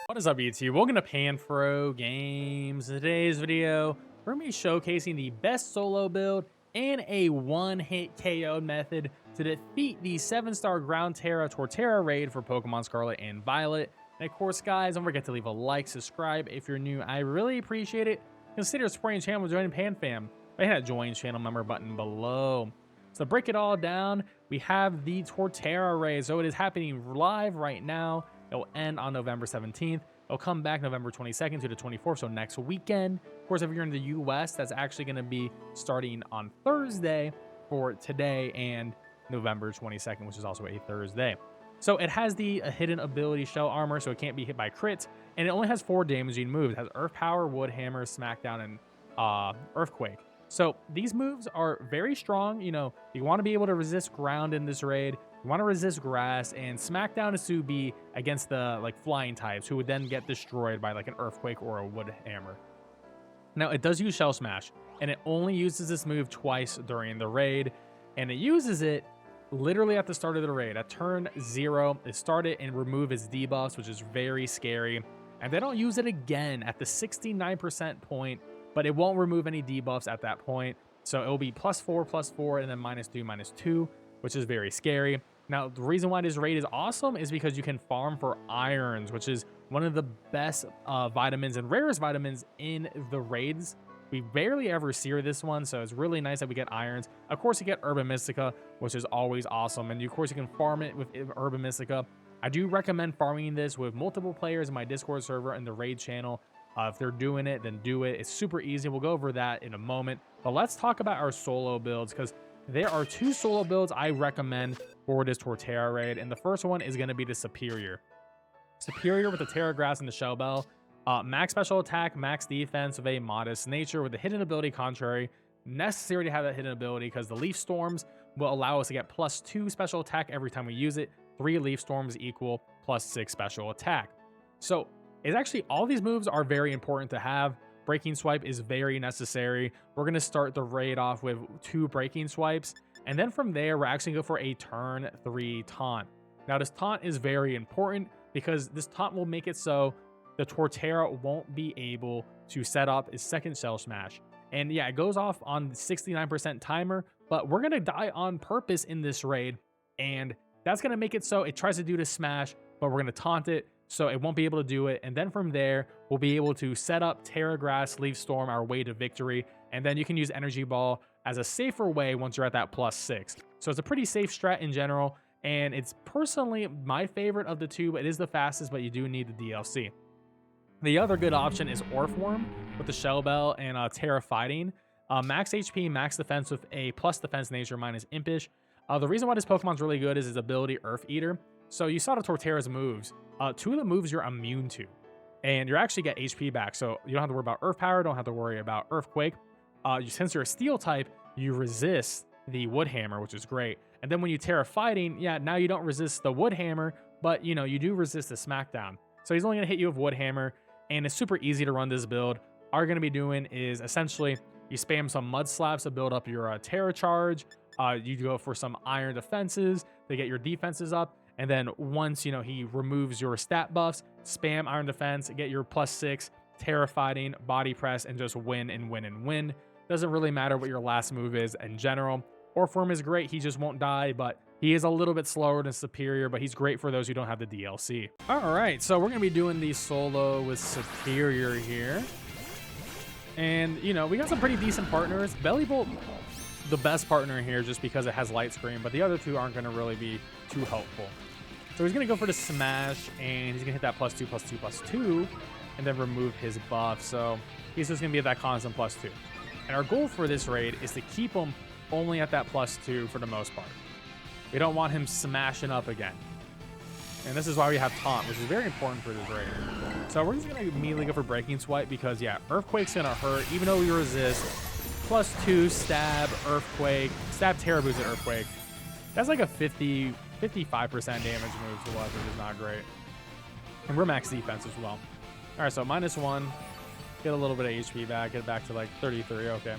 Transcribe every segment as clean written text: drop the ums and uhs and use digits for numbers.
What is up, YouTube? Welcome to PanFro Games. In today's video, we're going to be showcasing the best solo build and a one-hit KO method to defeat the 7-star Ground Terra Torterra raid for Pokemon Scarlet and Violet. And of course, guys, don't forget to leave a like, subscribe if you're new. I really appreciate it. Consider supporting the channel by joining PanFam by hitting that join channel member button below. So to break it all down, we have the Torterra raid. So it is happening live right now. It will end on November 17th. It'll come back November 22nd to the 24th, so next weekend. Of course, if you're in the US, that's actually going to be starting on Thursday for today and November 22nd, which is also a Thursday. So it has the hidden ability Shell Armor, so it can't be hit by crits, and it only has 4 damaging moves. It has Earth Power, Wood Hammer, Smackdown, and Earthquake. So these moves are very strong. You know, you want to be able to resist ground in this raid. You want to resist grass, and Smackdown is to be against the flying types who would then get destroyed by an Earthquake or a Wood Hammer. Now it does use Shell Smash, and it only uses this move twice during the raid, and it uses it literally at the start of the raid. At turn 0, it started and remove its debuffs, which is very scary, and they don't use it again at the 69% point, but it won't remove any debuffs at that point. So it will be +4, and then -2, -2, which is very scary. Now, the reason why this raid is awesome is because you can farm for irons, which is one of the best vitamins and rarest vitamins in the raids. We barely ever see this one, so it's really nice that we get irons. Of course, you get Herba Mystica, which is always awesome, and of course, you can farm it with Herba Mystica. I do recommend farming this with multiple players in my Discord server and the raid channel. If they're doing it, then do it. It's super easy. We'll go over that in a moment. But let's talk about our solo builds, because there are 2 solo builds I recommend for this Torterra raid, and the first one is going to be the Superior. Superior with the Terra Grass and the Shell Bell. Max special attack, max defense with a modest nature with the hidden ability Contrary. Necessary to have that hidden ability because the Leaf Storms will allow us to get +2 special attack every time we use it. 3 Leaf Storms equal +6 special attack. So it's actually, all these moves are very important to have. Breaking Swipe is very necessary. We're going to start the raid off with 2 Breaking Swipes, and then from there, we're actually going to go for a turn 3 Taunt. Now, this Taunt is very important because this Taunt will make it so the Torterra won't be able to set up its second Shell Smash. And yeah, it goes off on the 69% timer, but we're going to die on purpose in this raid, and that's going to make it so it tries to do the smash, but we're going to taunt it, so it won't be able to do it. And then from there, we'll be able to set up Terra Grass, Leaf Storm, our way to victory. And then you can use Energy Ball as a safer way once you're at that +6. So it's a pretty safe strat in general. And it's personally my favorite of the 2, but it is the fastest, but you do need the DLC. The other good option is Orthworm with the Shell Bell and Terra Fighting. Max HP, max defense with a plus defense nature minus Impish. The reason why this Pokemon's really good is its ability Earth Eater. So you saw the Torterra's moves. 2 of the moves you're immune to, and you actually get HP back, so you don't have to worry about Earth Power, don't have to worry about Earthquake. Since you're a Steel type, you resist the Wood Hammer, which is great. And then when you Terra Fighting, yeah, now you don't resist the Wood Hammer, but you know, you do resist the Smackdown. So he's only going to hit you with Wood Hammer, and it's super easy to run this build. All you're going to be doing is essentially you spam some Mud Slaps to build up your Terra Charge. You go for some Iron Defenses to get your defenses up. And then once, you know, he removes your stat buffs, spam Iron Defense, get your +6, Terra Fighting, Body Press, and just win and win and win. Doesn't really matter what your last move is in general. Orthworm is great. He just won't die, but he is a little bit slower than Superior, but he's great for those who don't have the DLC. All right, so we're going to be doing the solo with Superior here. And, you know, we got some pretty decent partners. Bellybolt, the best partner here just because it has Light Screen, but the other 2 aren't going to really be too helpful. So he's going to go for the smash, and he's going to hit that +2, +2, +2, and then remove his buff. So he's just going to be at that constant +2. And our goal for this raid is to keep him only at that +2 for the most part. We don't want him smashing up again. And this is why we have Taunt, which is very important for this raid. So we're just going to immediately go for Breaking Swipe because, yeah, Earthquake's going to hurt, even though we resist. +2, Stab, Earthquake, Stab, Terra Boost, and Earthquake. That's like a 55% damage move to us, which is not great. And we're max defense as well. All right, so -1. Get a little bit of HP back. Get it back to like 33. Okay.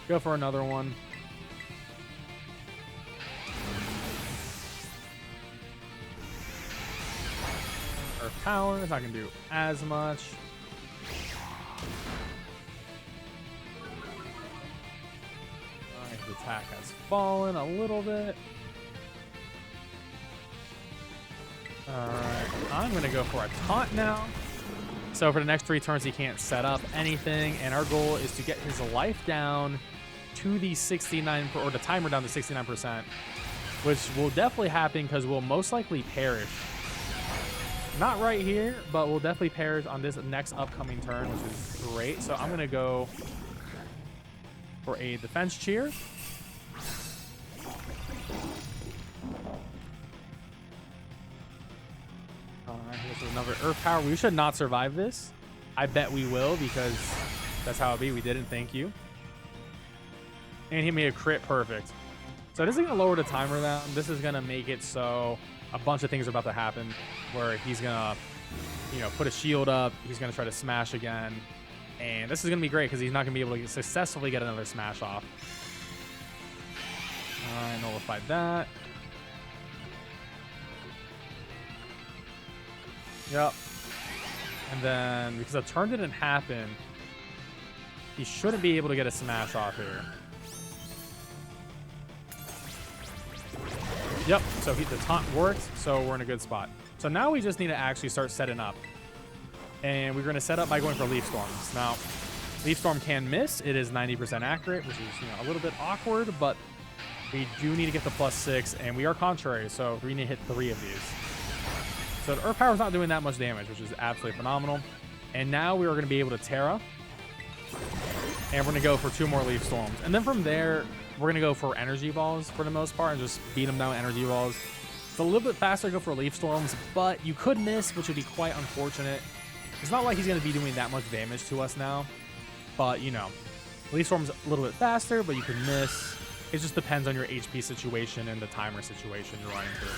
Go for another one. power. It's not going to do as much. Alright, his attack has fallen a little bit. Alright, I'm going to go for a taunt now. So for the next 3 turns, he can't set up anything. And our goal is to get his life down to the 69, or the timer down to 69%, which will definitely happen because we'll most likely perish. Not right here, but we'll definitely perish on this next upcoming turn, which is great. So I'm going to go for a defense cheer. Alright, here's another Earth Power. We should not survive this. I bet we will because that's how it be. We didn't, thank you. And he made a crit perfect. So this is going to lower the timer down. This is going to make it so a bunch of things are about to happen where he's going to, you know, put a shield up. He's going to try to smash again. And this is going to be great because he's not going to be able to successfully get another smash off. I nullified that. Yep. And then because a turn didn't happen, he shouldn't be able to get a smash off here. Yep, so the taunt worked, so we're in a good spot. So now we just need to actually start setting up. And we're going to set up by going for Leaf Storms. Now, Leaf Storm can miss. It is 90% accurate, which is, you know, a little bit awkward, but we do need to get the +6, and we are contrary, so we need to hit 3 of these. So the Earth Power's not doing that much damage, which is absolutely phenomenal. And now we are going to be able to Terra. And we're going to go for 2 more Leaf Storms. And then from there, we're going to go for Energy Balls for the most part and just beat them down with Energy Balls. It's a little bit faster to go for Leaf Storms, but you could miss, which would be quite unfortunate. It's not like he's going to be doing that much damage to us now. But, you know, Leaf Storm's a little bit faster, but you can miss. It just depends on your HP situation and the timer situation you're running through.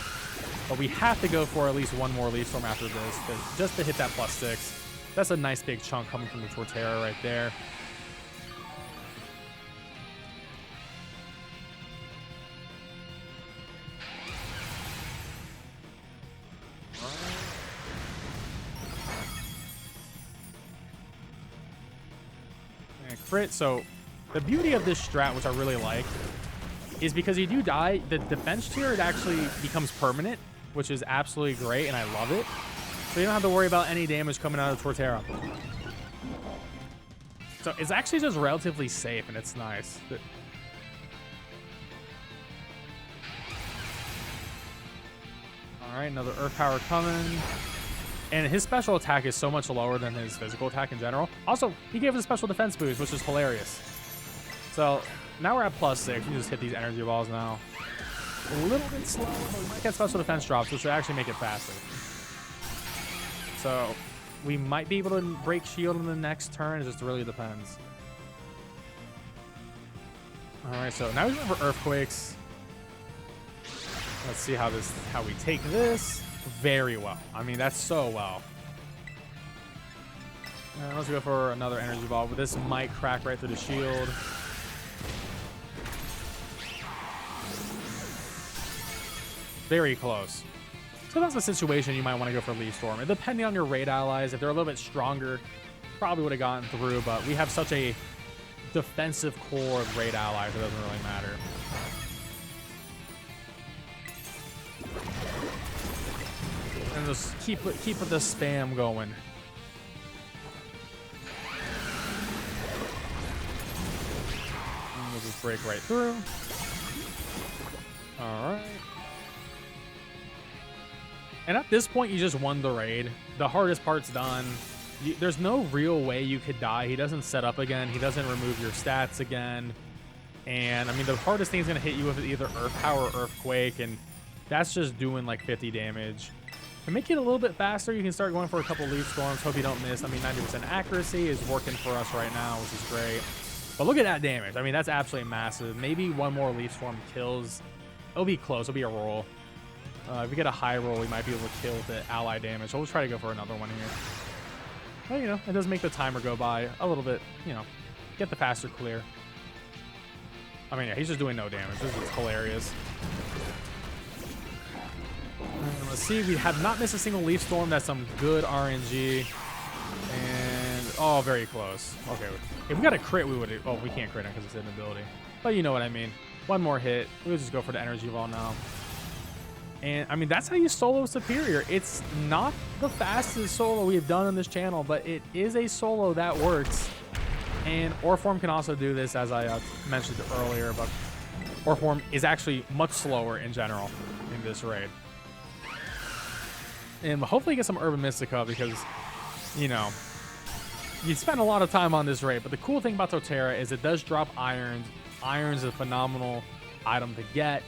But we have to go for at least 1 more Leaf Storm after this, just to hit that +6. That's a nice big chunk coming from the Torterra right there. Crit. So the beauty of this strat, which I really like, is because you do die, the defense tier, it actually becomes permanent, which is absolutely great, and I love it. So you don't have to worry about any damage coming out of Torterra. So it's actually just relatively safe, and it's nice. All right, another Earth Power coming. And his special attack is so much lower than his physical attack in general. Also, he gave us a special defense boost, which is hilarious. So now we're at +6. We just hit these energy balls now. A little bit slow, but we might get special defense drops, which will actually make it faster. So we might be able to break shield in the next turn. It just really depends. All right, so now we're going for Earthquakes. Let's see how we take this. Very well. I mean, that's so well. Let's go for another energy ball, but this might crack right through the shield. Very close. So that's a situation you might want to go for Leaf Storm. And depending on your raid allies, if they're a little bit stronger, probably would have gotten through, but we have such a defensive core of raid allies, it doesn't really matter. And just keep the spam going. And we'll just break right through. All right. And at this point, you just won the raid. The hardest part's done. There's no real way you could die. He doesn't set up again. He doesn't remove your stats again. And I mean, the hardest thing is going to hit you with either Earth Power or Earthquake, and that's just doing like 50 damage. To make it a little bit faster, you can start going for a couple Leaf Storms. Hope you don't miss. I mean, 90% accuracy is working for us right now, which is great. But look at that damage. I mean, that's absolutely massive. Maybe 1 more Leaf Storm kills. It'll be close. It'll be a roll. If we get a high roll, we might be able to kill the ally damage. So we'll try to go for another one here. But, you know, it does make the timer go by a little bit, you know, get the faster clear. I mean, yeah, he's just doing no damage. This is hilarious. Let's see. We have not missed a single Leaf Storm. That's some good RNG. And, oh, very close. Okay. If we got a crit, we would... Oh, we can't crit it because it's an ability. But you know what I mean. One more hit. We'll just go for the energy ball now. And, I mean, that's how you solo Superior. It's not the fastest solo we've done on this channel, but it is a solo that works. And Orform can also do this, as I mentioned earlier, but Orform is actually much slower in general in this raid. And hopefully get some Herba Mystica because, you know, you spend a lot of time on this raid. But the cool thing about Torterra is it does drop irons. Irons is a phenomenal item to get.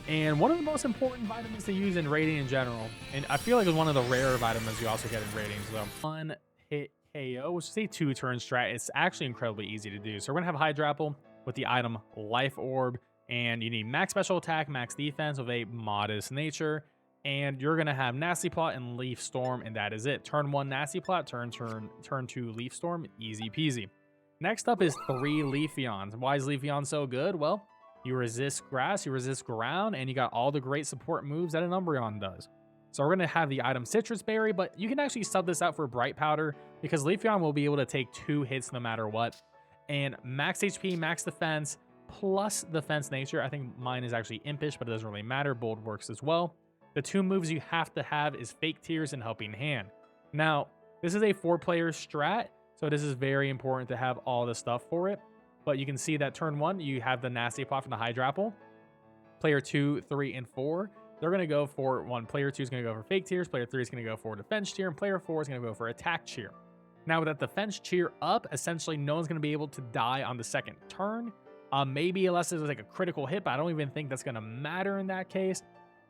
And one of the most important vitamins to use in raiding in general. And I feel like it's one of the rarer vitamins you also get in raiding. So one hit KO, which is a 2-turn strat. It's actually incredibly easy to do. So we're going to have Hydrapple with the item Life Orb. And you need max special attack, max defense with a modest nature. And you're going to have Nasty Plot and Leaf Storm. And that is it. Turn 1 Nasty Plot, turn 2 Leaf Storm. Easy peasy. Next up is 3 Leafeons. Why is Leafeon so good? Well, you resist grass, you resist ground, and you got all the great support moves that an Umbreon does. So we're going to have the item Citrus Berry, but you can actually sub this out for Bright Powder because Leafeon will be able to take 2 hits no matter what. And max HP, max defense, plus defense nature. I think mine is actually Impish, but it doesn't really matter. Bold works as well. The 2 moves you have to have is Fake Tears and Helping Hand. Now, this is a 4-player strat, so this is very important to have all the stuff for it. But you can see that turn 1, you have the Nasty Plot from the Hydrapple. Player 2, 3, and 4, they're going to go for one. Player 2 is going to go for Fake Tears. Player 3 is going to go for Defense Cheer. And Player 4 is going to go for Attack Cheer. Now, with that Defense Cheer up, essentially no one's going to be able to die on the second turn. Maybe unless it was like a critical hit, but I don't even think that's going to matter in that case.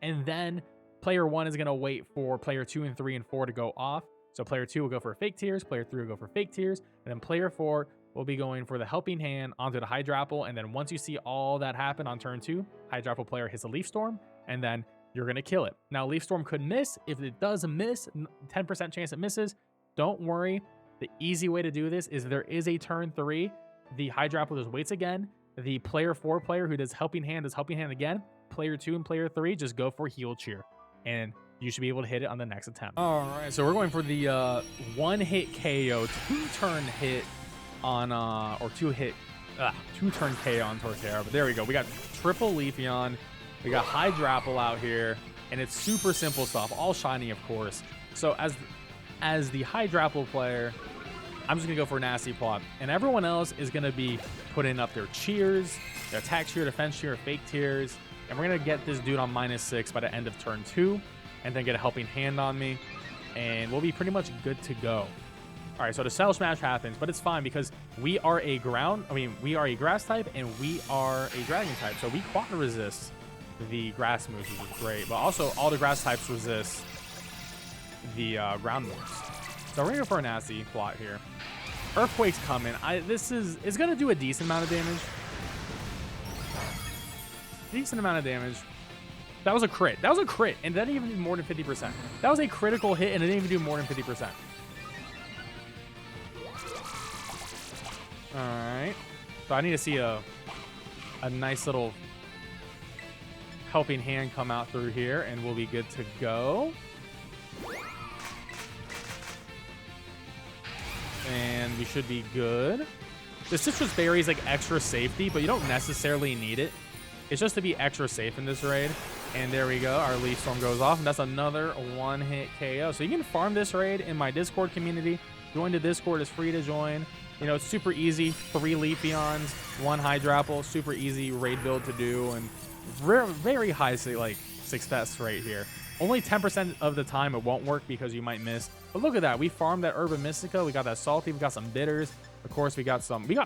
And then Player 1 is going to wait for Player 2 and 3 and 4 to go off. So Player 2 will go for Fake Tears. Player 3 will go for Fake Tears. And then Player 4 will be going for the Helping Hand onto the Hydrapple. And then once you see all that happen on turn 2, Hydrapple player hits a Leaf Storm, and then you're going to kill it. Now, Leaf Storm could miss. If it does miss, 10% chance it misses, don't worry. The easy way to do this is there is a turn 3. The Hydrapple just waits again. The Player 4 player who does Helping Hand again. Player 2 and Player 3 just go for Heal Cheer. And you should be able to hit it on the next attempt. All right, so we're going for the 1-hit KO, 2-turn hit on, or 2-turn KO on Torterra. But there we go. We got triple Leafeon. We got Hydrapple out here, and it's super simple stuff. All shiny, of course. So as the Hydrapple player, I'm just gonna go for Nasty Plot, and everyone else is gonna be putting up their cheers, their attack cheer, defense cheer, fake tears, and we're gonna get this dude on -6 by the end of turn 2, and then get a Helping Hand on me, and we'll be pretty much good to go. All right, so the Cell Smash happens, but it's fine because we are a we are a grass type and we are a dragon type, so we quad resist the grass moves, which is great, but also all the grass types resist the ground moves. So we're gonna go for a Nasty Plot here. Earthquake's coming. It's gonna do a decent amount of damage. Decent amount of damage. That was a crit. That was a crit, and that didn't even do more than 50%. That was a critical hit, and it didn't even do more than 50%. All right. So I need to see a nice little Helping Hand come out through here, and we'll be good to go. And we should be good. The Citrus Berry is like extra safety, but you don't necessarily need it. It's just to be extra safe in this raid. And there we go. Our Leaf Storm goes off, and that's another 1-hit KO. So you can farm this raid in my Discord community. Join the Discord. It's free to join. You know, it's super easy. 3 Leafeons, 1 Hydrapple. Super easy raid build to do, and very high success rate here. Only 10% of the time it won't work because you might miss. But look at that. We farmed that Herba Mystica. We got that Salty. We got some Bitters. Of course, we got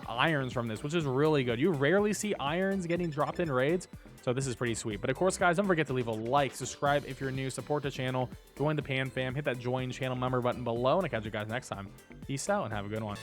irons from this, which is really good. You rarely see irons getting dropped in raids, so this is pretty sweet. But of course, guys, don't forget to leave a like, subscribe if you're new, support the channel, join the PanFam, hit that join channel member button below, and I'll catch you guys next time. Peace out and have a good one.